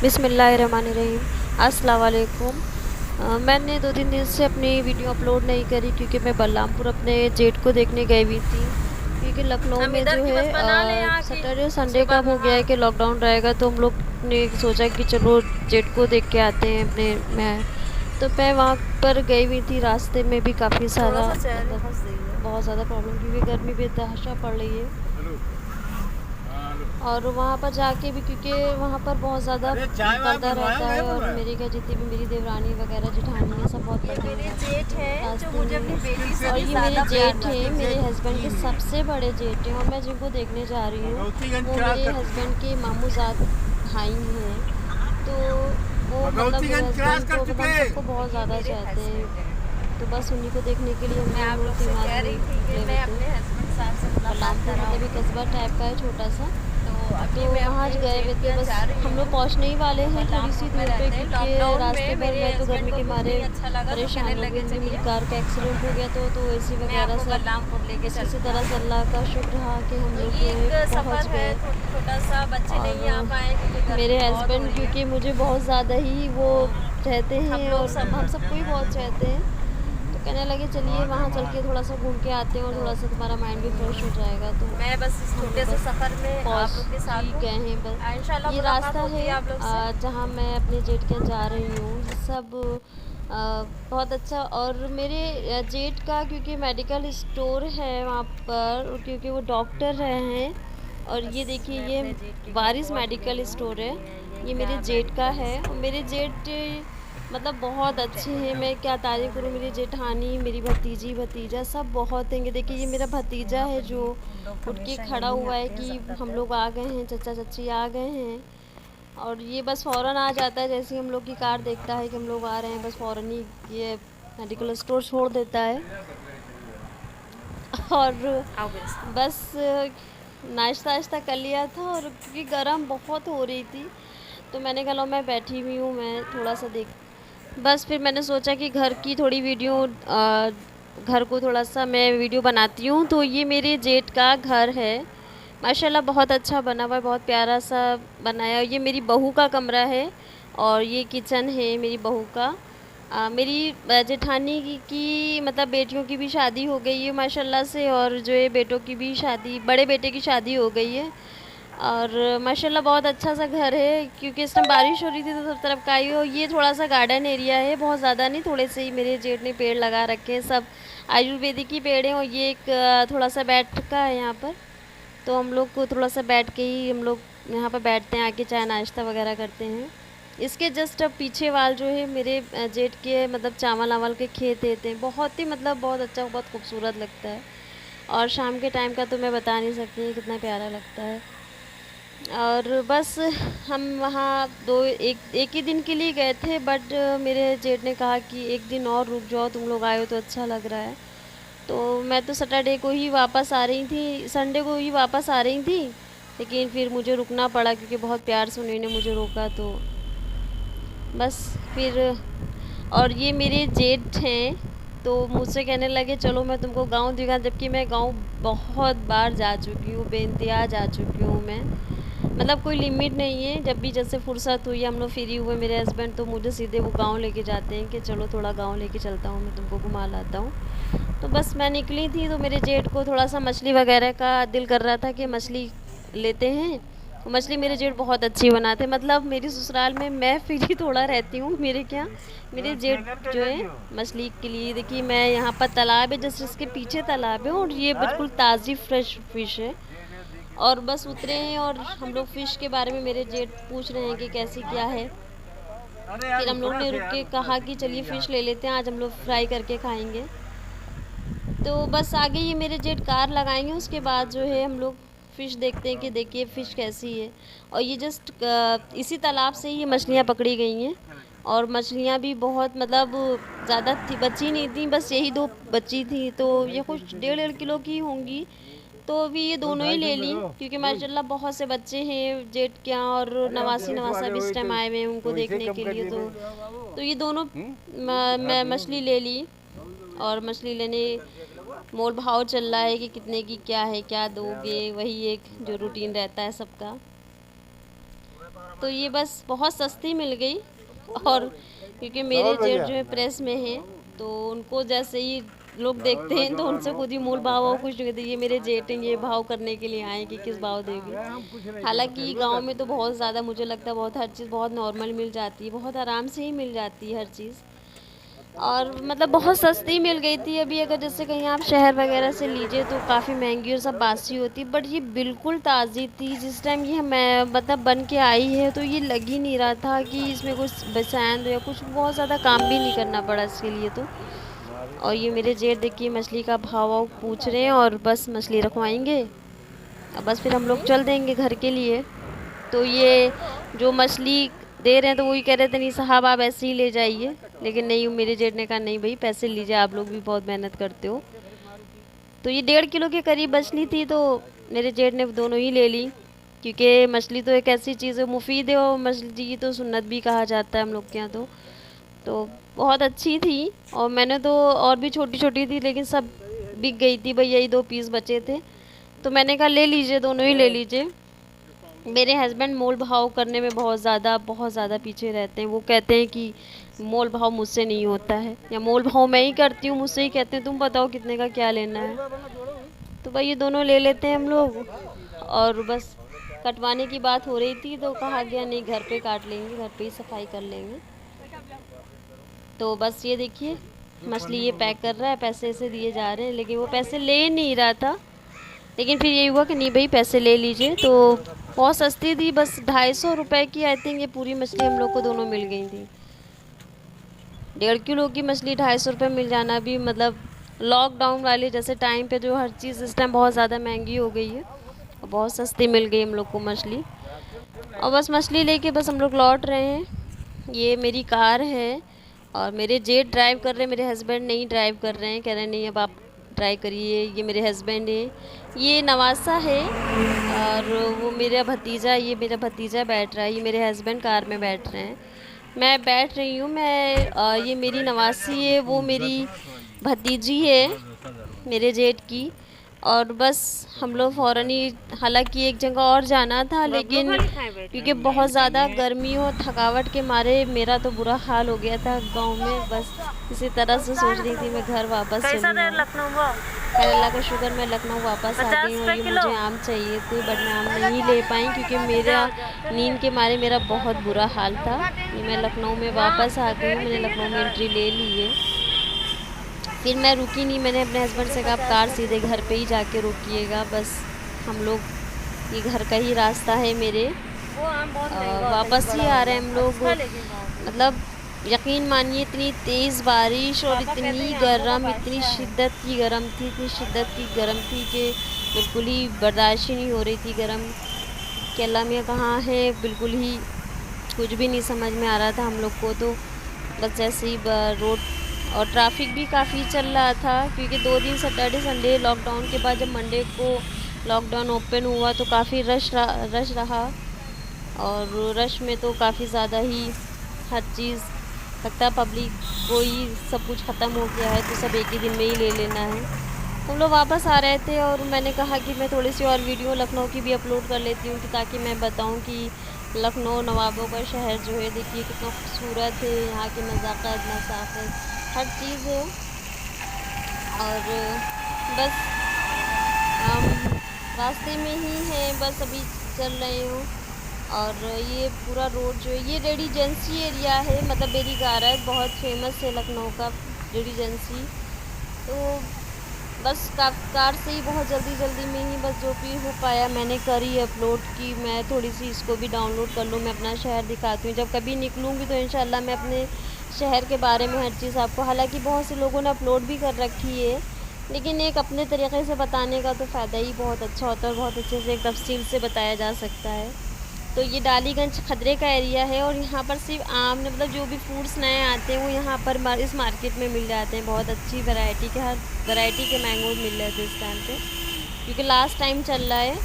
बिस्मिल्लाहिर्रहमानिर्रहीम। अस्सलाम वालेकुम। मैंने 2-3 दिन से अपनी वीडियो अपलोड नहीं करी क्योंकि मैं बलरामपुर अपने जेठ को देखने गई हुई थी। क्योंकि लखनऊ हम में इधर जो की है बस बना लें यहाँ की, सैटरडे उसके संडे का बाद हो गया वहाँ है कि लॉकडाउन रहेगा, तो हम लोग ने सोचा कि चलो जेठ को देख के आते हैं अपने। मैं वहाँ पर गई हुई थी। रास्ते में भी काफ़ी थोड़ा सारा सा चेहरे मतलब फंस गई है। बहुत ज़्यादा प्रॉब्लम, क्योंकि गर्मी बेतहाशा पड़ रही है। और वहाँ पर जाके भी, क्योंकि वहाँ पर बहुत ज़्यादा पर्दा रहता है, और मेरी क्या जितनी भी मेरी देवरानी वगैरह जेठानी है सब बहुत ये पर्दे में मेरे रहती जेठ हैं है जो रास्ते मुझे में। अपनी बेटी से और भी ये मेरे ज़्यादा प्यार जेठ हैं, करते मेरे हैं। हस्बैंड के सबसे बड़े जेठ हैं, और मैं जिनको देखने जा रही हूँ वो मेरे हस्बैंड के मामूज़ाद भाई हैं। तो वो मतलब मेरे हस्बैंड को मतलब हम सबको बहुत ये ज़्यादा मेरे चाहते हस्बैंड हैं। है। तो बस उन्हीं को देखने के लिए हम मैं आप दोनों लोग से दिमाग कह में रही थी कि निकले हुए मैं थे। अपने हस्बैंड साहब से मुलाकात बलरामपुर मतलब एक कराऊंगी। कस्बा टाइप का है छोटा सा। तो तो अभी मैं वहाँ अपने गए हुए जेठ के थे, यहाँ बस जा रही हम लोग हूँ। पहुँचने ही वाले जो हैं थोड़ी सी बलरामपुर में दूर पे, रहते हैं। क्योंकि लॉकडाउन रास्ते में भर मेरे मैं तो हस्बैंड गर्मी को के कुछ मारे नहीं अच्छा लगा तो कहने परेशान हो लगे गई थी। मेरी चलिए कार का एक्सीडेंट हो गया तो एसी मैं वगैरह आपको सब। बलरामपुर लेके बस किसी चलती तरह से हूँ। अल्लाह का शुक्र रहा कि हम तो लोग ये जो है एक पहुँच सफ़र है गए। छोटा सा, बच्चे नहीं आ और पाए क्योंकि मेरे गर्मी बहुत हो हस्बैंड रही है। क्योंकि मुझे बहुत ज़्यादा ही वो चाहते तो हम हैं, लोग और सब हम सबको ही बहुत चाहते हैं। तो कहने लगे चलिए वहाँ चल के थोड़ा सा घूम के आते हैं, और तो थोड़ा सा तुम्हारा माइंड भी फ्रेश हो जाएगा। तो मैं बस इस हम लोग छोटे से बस सफ़र में पहुँच आप लोग के ही साथ हूँ। गए हैं बस। इंशाल्लाह ये मुलाकात रास्ता होती है है आप लोग से। जहाँ मैं अपने जेठ के यहाँ जा रही हूँ, ये सब बहुत अच्छा। और मेरे जेठ का क्योंकि मेडिकल स्टोर है वहाँ पर, क्योंकि वो डॉक्टर रहे हैं। और बस ये देखिए, मैं ये अपने जेठ के घर वारिस पहुँच मेडिकल गई हूँ। स्टोर है। ये ये यहीं मेरे का जेठ का मेडिकल है, और स्टोर मेरे है। जेठ मतलब बहुत अच्छे हैं। मैं क्या तारीफ़ करूँ, मेरी जेठानी, मेरी भतीजी भतीजा सब बहुत हैं। ये देखिए, ये बस मेरा भतीजा यहाँ है पर जो भी लोग उठ के हमेशा खड़ा यहीं हुआ है आते हैं कि हम ज़्यादातर। लोग आ गए हैं, चाचा चाची आ गए हैं। और ये बस फ़ौरन आ जाता है, जैसे ही हम लोग की कार देखता है कि हम लोग आ रहे हैं, बस फ़ौरन ही ये मेडिकल स्टोर छोड़ देता है। और आओ मेरे साथ। बस नाश्ता वाश्ता कर लिया था, और क्योंकि गर्म बहुत हो रही थी तो मैंने कहा लो मैं बैठी हुई हूँ, मैं थोड़ा सा देख। बस फिर मैंने सोचा कि घर की थोड़ी वीडियो घर को थोड़ा सा मैं वीडियो बनाती हूँ। तो ये मेरे जेठ का घर है, माशाल्लाह बहुत अच्छा बना हुआ है, बहुत प्यारा सा बनाया। ये मेरी बहू का कमरा है, और ये किचन है मेरी बहू का। मेरी जेठानी की मतलब बेटियों की भी शादी हो गई है माशाल्लाह से, और जो है बेटों की भी शादी, बड़े बेटे की शादी हो गई है। और माशाल्लाह बहुत अच्छा सा घर है, क्योंकि इस टाइम बारिश हो रही थी तो सब तरफ का ही हो। ये थोड़ा सा गार्डन एरिया है, बहुत ज़्यादा नहीं, थोड़े से ही मेरे जेठ ने पेड़ लगा रखे हैं, सब आयुर्वेदिक ही पेड़ हैं। और ये एक थोड़ा सा बैठ का है यहाँ पर, तो हम लोग को थोड़ा सा बैठ के ही हम लोग यहाँ पर बैठते हैं, आके चाय नाश्ता वगैरह करते हैं। इसके जस्ट अब पीछे वाल जो है मेरे जेठ के मतलब चावल आवल के खेत देते हैं, बहुत ही मतलब बहुत अच्छा, बहुत खूबसूरत लगता है। और शाम के टाइम का तो मैं बता नहीं सकती कितना प्यारा लगता है। और बस हम वहाँ एक ही दिन के लिए गए थे, बट मेरे जेठ ने कहा कि एक दिन और रुक जाओ, तुम लोग आए हो तो अच्छा लग रहा है। तो मैं तो सैटरडे को ही वापस आ रही थी, संडे को ही वापस आ रही थी, लेकिन फिर मुझे रुकना पड़ा क्योंकि बहुत प्यार से उन्होंने मुझे रोका। तो बस फिर, और ये मेरे जेठ हैं, तो मुझसे कहने लगे चलो मैं तुमको गांव दिखा, जबकि मैं गांव बहुत बार जा चुकी हूँ, बेइंतहा जा चुकी हूँ मैं। मतलब कोई लिमिट नहीं है, जब भी जैसे फुर्सत हुई, हम लोग फ्री हुए मेरे हस्बैंड, तो मुझे सीधे वो गांव लेके जाते हैं कि चलो थोड़ा गांव लेके चलता हूँ, मैं तुमको घुमा लाता हूँ। तो बस मैं निकली थी, तो मेरे जेठ को थोड़ा सा मछली वगैरह का दिल कर रहा था कि मछली लेते हैं। तो मछली मेरे जेठ बहुत अच्छी बनाते, मतलब मेरी ससुराल में मैं फ्री थोड़ा रहती हूँ, मेरे क्या मेरे जेठ जो है मछली के लिए। देखिए मैं यहाँ पर तालाब है, जस्ट इसके पीछे तालाब है, और ये बिल्कुल ताज़ी फ्रेश फिश है। और बस उतरे हैं, और हम लोग फ़िश के बारे में मेरे जेठ पूछ रहे हैं कि कैसी क्या है। फिर हम लोग ने रुक के कहा कि चलिए फ़िश ले लेते हैं, आज हम लोग फ्राई करके खाएंगे। तो बस आगे ये मेरे जेठ कार लगाएंगे, उसके बाद जो है हम लोग फ़िश देखते हैं कि देखिए फ़िश कैसी है। और ये जस्ट इसी तालाब से ही ये मछलियाँ पकड़ी गई हैं, और मछलियाँ भी बहुत मतलब ज़्यादा थी, बची नहीं थी, बस यही दो बची थी, तो ये कुछ 1.5 किलो की होंगी। तो अभी ये दोनों ही ले ली, क्योंकि माशाल्लाह बहुत से बच्चे हैं जेठ के यहाँ, और नवासी नवासा भी इस टाइम आए हुए हैं उनको देखने के लिए। तो ये दोनों मैं मछली ले ली। और मछली लेने मोल भाव चल रहा है कि कितने की क्या है, क्या दोगे, वही एक जो रूटीन रहता है सबका। तो ये बस बहुत सस्ती मिल गई। और क्योंकि मेरे जेठ जो है प्रेस में है, तो उनको जैसे ही लोग देखते हैं तो उनसे खुद ही मूल भाव और कुछ नहीं कहते, ये मेरे जेठ हैं, ये भाव करने के लिए आए कि किस भाव देगी। हालांकि गांव में तो बहुत ज़्यादा मुझे लगता है बहुत हर चीज़ बहुत नॉर्मल मिल जाती है, बहुत आराम से ही मिल जाती है हर चीज़, और मतलब बहुत सस्ती मिल गई थी। अभी अगर जैसे कहीं आप शहर वगैरह से लीजिए तो काफ़ी महंगी और सब बासी होती, बट ये बिल्कुल ताज़ी थी। जिस टाइम ये मैं मतलब बन के आई है तो ये लग ही नहीं रहा था कि इसमें कुछ बेचैन या कुछ, बहुत ज़्यादा काम भी नहीं करना पड़ा इसके लिए तो। और ये मेरे जेठ देखिए मछली का भाव वाव पूछ रहे हैं और बस मछली रखवाएंगे, अब बस फिर हम लोग चल देंगे घर के लिए। तो ये जो मछली दे रहे हैं तो वही कह रहे थे नहीं साहब आप ऐसे ही ले जाइए, लेकिन नहीं मेरे जेठ ने कहा नहीं भाई पैसे लीजिए, आप लोग भी बहुत मेहनत करते हो। तो ये 1.5 किलो के करीब मछली थी, तो मेरे जेठ ने दोनों ही ले ली, क्योंकि मछली तो एक ऐसी चीज़ है मुफीद है, और मछली की तो सुन्नत भी कहा जाता है हम लोग के यहाँ तो बहुत अच्छी थी। और मैंने तो और भी छोटी छोटी थी लेकिन सब बिक गई थी भाई, यही 2 पीस बचे थे, तो मैंने कहा ले लीजिए दोनों ही ले लीजिए। मेरे हस्बैंड मोल भाव करने में बहुत ज़्यादा पीछे रहते हैं। वो कहते हैं कि मोल भाव मुझसे नहीं होता है, या मोल भाव मैं ही करती हूँ, मुझसे ही कहते हैं तुम बताओ कितने का क्या लेना है। तो भाई ये दोनों ले लेते हैं हम लोग। और बस कटवाने की बात हो रही थी तो कहा गया नहीं घर पे काट लेंगे, घर पे ही सफाई कर लेंगे। तो बस ये देखिए मछली ये पैक कर रहा है, पैसे ऐसे दिए जा रहे हैं, लेकिन वो पैसे ले नहीं रहा था। लेकिन फिर यही हुआ कि नहीं भाई पैसे ले लीजिए। तो बहुत सस्ती थी, बस 250 रुपए की आई थिंक ये पूरी मछली हम लोग को दोनों मिल गई थी। 1.5 किलो की मछली 250 रुपये मिल जाना भी मतलब लॉकडाउन वाले जैसे टाइम पे जो हर चीज़ इस टाइम बहुत ज़्यादा महंगी हो गई है, और बहुत सस्ती मिल गई हम लोग को मछली। और बस मछली लेके बस हम लोग लौट रहे हैं। ये मेरी कार है और मेरे जेठ ड्राइव कर रहे हैं, मेरे हस्बैंड नहीं ड्राइव कर रहे हैं, कह रहे हैं नहीं अब आप ड्राइव करिए। ये मेरे हस्बैंड है, ये नवासा है, और वो मेरा भतीजा, ये मेरा भतीजा बैठ रहा है, ये मेरे हस्बैंड कार में बैठ रहे हैं, मैं बैठ रही हूँ। ये मेरी नवासी है, वो मेरी भतीजी है मेरे जेठ की। और बस हम लोग फ़ौरन ही, हालांकि एक जगह और जाना था लेकिन क्योंकि बहुत ज़्यादा गर्मी और थकावट के मारे मेरा तो बुरा हाल हो गया था गांव में। बस इसी तरह से सोच रही थी मैं घर वापस चली जाऊँ। खैर अल्लाह का शुक्र मैं लखनऊ वापस आ गई हूँ। ये मुझे आम चाहिए थे बट मैं आम नहीं ले पाई क्योंकि मेरा नींद के मारे मेरा बहुत बुरा हाल था। ये मैं लखनऊ में वापस आ गई हूँ, मैंने लखनऊ में एंट्री ले ली है। फिर मैं रुकी नहीं, मैंने अपने हस्बैंड से कहा आप कार सीधे घर पे ही जाके रोकिएगा, बस हम लोग ये घर का ही रास्ता है मेरे। वापस ही आ रहे हैं हम लोग। मतलब यकीन मानिए इतनी तेज़ बारिश और इतनी गर्म, इतनी शिद्दत की गर्म थी, इतनी शिद्दत की गर्म थी कि बिल्कुल ही बर्दाश्त ही नहीं हो रही थी गर्म। कि अल्लाह मियाँ कहाँ है, बिल्कुल ही कुछ भी नहीं समझ में आ रहा था हम लोग को। तो बस जैसे ही रोड और ट्रैफिक भी काफ़ी चल रहा था क्योंकि 2 दिन सैटरडे संडे लॉकडाउन के बाद जब मंडे को लॉकडाउन ओपन हुआ तो काफ़ी रश रहा। और रश में तो काफ़ी ज़्यादा ही हर चीज़ लगता है पब्लिक को ही सब कुछ ख़त्म हो गया है तो सब एक ही दिन में ही ले लेना है। तो हम लोग वापस आ रहे थे और मैंने कहा कि मैं थोड़ी सी और वीडियो लखनऊ की भी अपलोड कर लेती हूँ कि ताकि मैं बताऊँ कि लखनऊ नवाबों का शहर जो है देखिए कितना खूबसूरत है, यहाँ की नज़ाकत, नज़ाकत हर चीज़ है। और बस हम रास्ते में ही हैं, बस अभी चल रहे हूँ। और ये पूरा रोड जो है ये रेडी एजेंसी एरिया है, मतलब मेरी गारा बहुत फेमस है लखनऊ का रेडी एजेंसी। तो बस कार से ही बहुत जल्दी में ही बस जो भी हो पाया मैंने करी अपलोड की। मैं थोड़ी सी इसको भी डाउनलोड कर लूँ, मैं अपना शहर दिखाती हूँ। जब कभी निकलूँगी तो इंशाल्लाह मैं अपने शहर के बारे में हर चीज़ आपको, हालांकि बहुत से लोगों ने अपलोड भी कर रखी है लेकिन एक अपने तरीक़े से बताने का तो फ़ायदा ही बहुत अच्छा होता है, बहुत अच्छे से एक तफसील से बताया जा सकता है। तो ये डालीगंज खदरे का एरिया है और यहाँ पर सिर्फ आम मतलब जो भी फ्रूट्स नए आते हैं वो यहाँ पर इस मार्केट में मिल जाते हैं। बहुत अच्छी वैरायटी के, हर वैरायटी के मैंगोज मिल रहे थे इस टाइम पे क्योंकि लास्ट टाइम चल रहा है।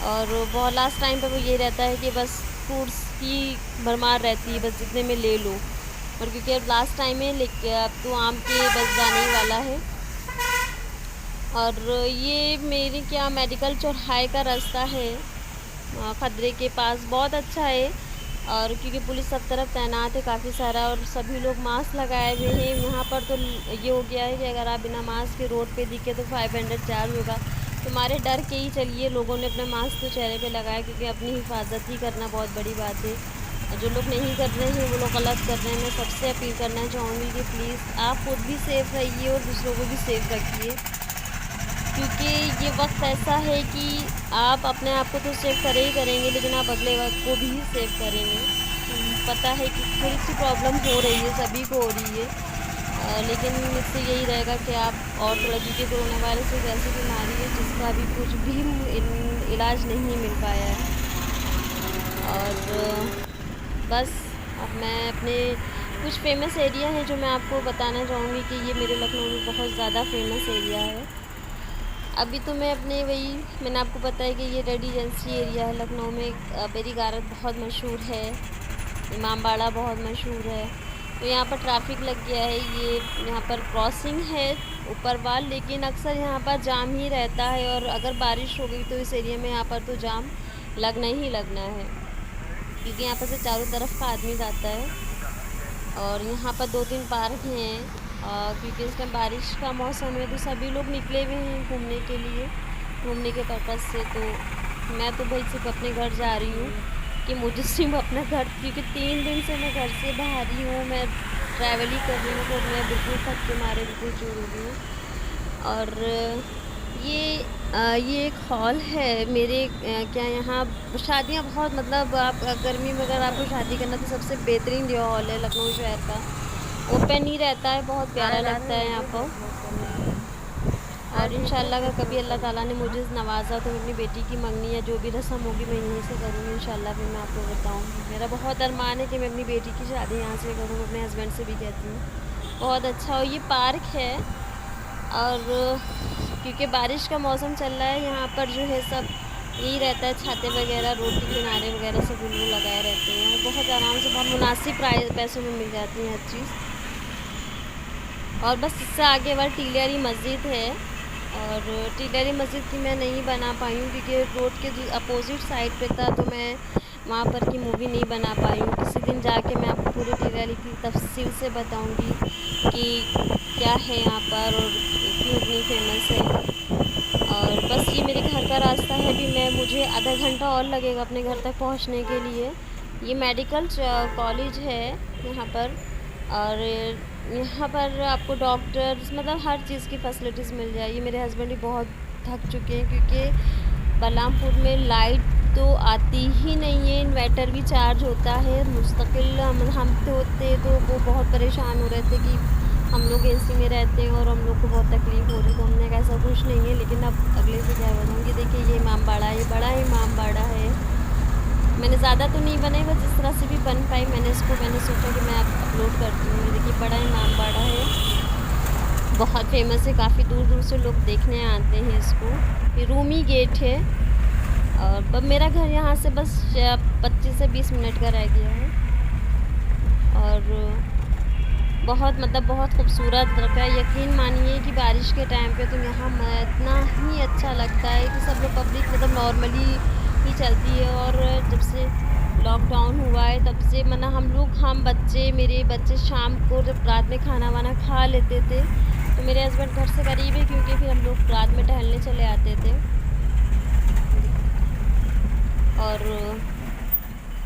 और बहुत लास्ट टाइम पे वो ये रहता है कि बस फ्रूट्स की भरमार रहती है, बस जितने में ले लो। और क्योंकि अब लास्ट टाइम है लेकिन अब तो आम के बस जाने ही वाला है। और ये मेरे क्या मेडिकल चौराहे का रास्ता है खदरे के पास, बहुत अच्छा है। और क्योंकि पुलिस सब तरफ तैनात है काफ़ी सारा, और सभी लोग मास्क लगाए हुए हैं। यहाँ पर तो ये हो गया है कि अगर आप बिना मास्क के रोड पे दिखे तो 500 चार्ज होगा। तुम्हारे डर के ही चलिए लोगों ने अपना मास्क तो चेहरे पे लगाया, क्योंकि अपनी हिफाजत ही करना बहुत बड़ी बात है। और जो लोग नहीं कर रहे हैं वो लोग गलत कर रहे हैं। मैं सबसे अपील करना चाहूँगी कि प्लीज़ आप खुद भी सेफ़ रहिए और दूसरों को भी सेफ़ रखिए, क्योंकि ये वक्त ऐसा है कि आप अपने आप को तो सेव करे ही करेंगे, लेकिन आप अगले वक्त को भी सेव करेंगे। पता है कि थोड़ी सी प्रॉब्लम हो रही है, सभी को हो रही है, लेकिन इससे यही रहेगा कि आप और थोड़ा, क्योंकि कोरोना वायरस एक ऐसी बीमारी है जिसका अभी कुछ भी इलाज नहीं मिल पाया है। और बस अब मैं अपने कुछ फेमस एरिया हैं जो मैं आपको बताना चाहूँगी कि ये मेरे लखनऊ में बहुत ज़्यादा फेमस एरिया है। अभी तो मैं अपने वही, मैंने आपको बताया कि ये रेड एजेंसी एरिया है लखनऊ में। बेरी गारत बहुत मशहूर है, इमामबाड़ा बहुत मशहूर है। तो यहाँ पर ट्रैफिक लग गया है, ये यहाँ पर क्रॉसिंग है ऊपरवाल, लेकिन अक्सर यहाँ पर जाम ही रहता है। और अगर बारिश हो गई तो इस एरिया में यहाँ पर तो जाम लगना ही लगना है, क्योंकि यहाँ पर से चारों तरफ का आदमी जाता है। और यहाँ पर 2-3 पार्क हैं, क्योंकि इस टाइम बारिश का मौसम है तो सभी लोग निकले हुए हैं घूमने के लिए, घूमने के पर्पज़ से। तो मैं तो भाई सिर्फ अपने घर जा रही हूँ कि मुझे सिर्फ अपना घर, क्योंकि 3 दिन से मैं घर से बाहर ही हूँ, मैं ट्रैवल ही कर रही हूँ, तो मैं बिल्कुल थक के मारे बिल्कुल चूर हो गई हूँ। और ये एक हॉल है मेरे, क्या यहाँ शादियाँ बहुत, मतलब आप गर्मी में अगर आपको शादी करना तो सबसे बेहतरीन ये हॉल है लखनऊ शहर का। ओपन ही रहता है, बहुत प्यारा लगता है यहाँ पर। और इंशाल्लाह अगर कभी अल्लाह ताला ने मुझे नवाजा तो मैं अपनी बेटी की मंगनी या जो भी रस्म होगी मैं यहीं से करूँगी इंशाल्लाह। फिर मैं आपको बताऊँ, मेरा बहुत अरमान है कि मैं अपनी बेटी की शादी यहाँ से करूँ, अपने हस्बैंड से भी कहती हूँ। बहुत अच्छा हो, ये पार्क है। और क्योंकि बारिश का मौसम चल रहा है, यहाँ पर जो है सब यही रहता है, छाते वगैरह रोड के किनारे वगैरह सब उन लोग लगाए रहते हैं, और बहुत आराम से बहुत मुनासिब पैसों में मिल जाती है हर चीज़। और बस इससे आगे बार टीलियारी मस्जिद है, और टीलियारी मस्जिद की मैं नहीं बना पाई हूँ क्योंकि रोड के अपोजिट साइड पे था, तो मैं वहाँ पर की मूवी नहीं बना पाई हूँ। किसी दिन जाके मैं आपको पूरे टीलियारी की तफसील से बताऊँगी कि क्या है यहाँ पर और क्यों इतनी फेमस है। और बस ये मेरे घर का रास्ता है, भी मुझे आधा घंटा और लगेगा अपने घर तक पहुँचने के लिए। ये मेडिकल कॉलेज है यहाँ पर, और यहाँ पर आपको डॉक्टर्स, मतलब हर चीज़ की फैसिलिटीज़ मिल जाएगी। मेरे हस्बैंड भी बहुत थक चुके हैं क्योंकि बलरामपुर में लाइट तो आती ही नहीं है, इन्वर्टर भी चार्ज होता है मुस्तकिल। हम तो होते तो वो बहुत परेशान हो रहे थे कि हम लोग एसी में रहते हैं और हम लोग को बहुत तकलीफ़ हो रही, तो हमने कहा ऐसा कुछ नहीं है। लेकिन अब अगले से क्या बताऊँगी, देखिए ये इमामबाड़ा, ये बड़ा इमामबाड़ा है। मैंने ज़्यादा तो नहीं बनाई, बस जिस तरह से भी बन पाई मैंने सोचा कि मैं अपलोड करती हूँ। ये देखिए बड़ा इमामबाड़ा है, बहुत फेमस है, काफ़ी दूर दूर से लोग देखने आते हैं इसको। ये रूमी गेट है, और मेरा घर यहाँ से बस 25 से 20 मिनट का रह गया है। और बहुत, मतलब बहुत खूबसूरत लगता है। यकीन मानिए कि बारिश के टाइम पे तो यहाँ इतना ही अच्छा लगता है कि सब लोग, पब्लिक मतलब नॉर्मली ही चलती है। और जब से लॉकडाउन हुआ है तब से, मतलब हम बच्चे, मेरे बच्चे शाम को जब रात में खाना वाना खा लेते थे, तो मेरे हस्बैंड घर से करीब है क्योंकि फिर हम लोग रात में टहलने चले आते थे। और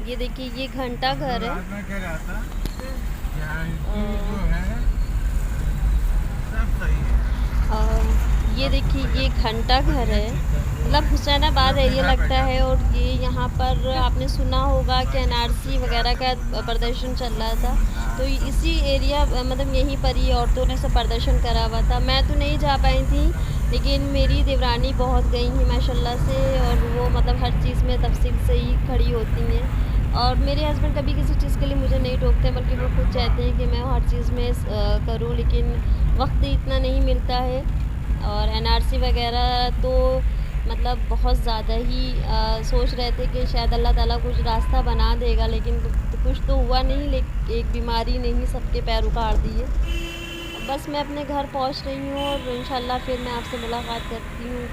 ये देखिए ये घंटा घर है, ये देखिए ये घंटा घर है, मतलब हुसैनाबाद एरिया लगता है। और ये यहाँ पर आपने सुना होगा कि एनआरसी वगैरह का प्रदर्शन चल रहा था, तो इसी एरिया, मतलब यहीं पर ही औरतों ने सब प्रदर्शन करा हुआ था। मैं तो नहीं जा पाई थी, लेकिन मेरी देवरानी बहुत गई थी माशाल्लाह से, और वो मतलब हर चीज़ में तफसील से ही खड़ी होती हैं। और मेरे हस्बैंड कभी किसी चीज़ के लिए मुझे नहीं टोकते, बल्कि वो खुद चाहते हैं कि मैं हर चीज़ में करूँ, लेकिन वक्त इतना नहीं मिलता है। और एनआरसी वगैरह तो मतलब बहुत ज़्यादा ही सोच रहे थे कि शायद अल्लाह ताला कुछ रास्ता बना देगा, लेकिन कुछ तो हुआ नहीं। लेकिन एक बीमारी ने ही सबके पैर उखाड़ दिए। बस मैं अपने घर पहुंच रही हूँ, और इंशाल्लाह फिर मैं आपसे मुलाकात करती हूँ।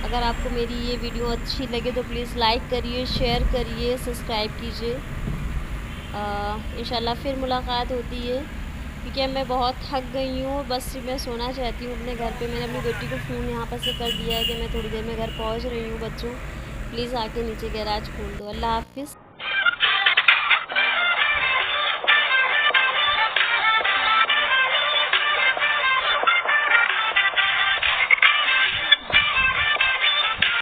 अगर आपको मेरी ये वीडियो अच्छी लगे तो प्लीज़ लाइक करिए, शेयर करिए, सब्सक्राइब कीजिए। इंशाल्लाह फिर मुलाकात होती है, क्योंकि अब मैं बहुत थक गई हूँ, बस मैं सोना चाहती हूँ अपने घर पे। मैंने अपनी बेटी को फ़ोन यहाँ पर से कर दिया है कि मैं थोड़ी देर में घर पहुँच रही हूँ बच्चों, प्लीज़ आके नीचे गैराज खोल दो। अल्लाह हाफ़िज़।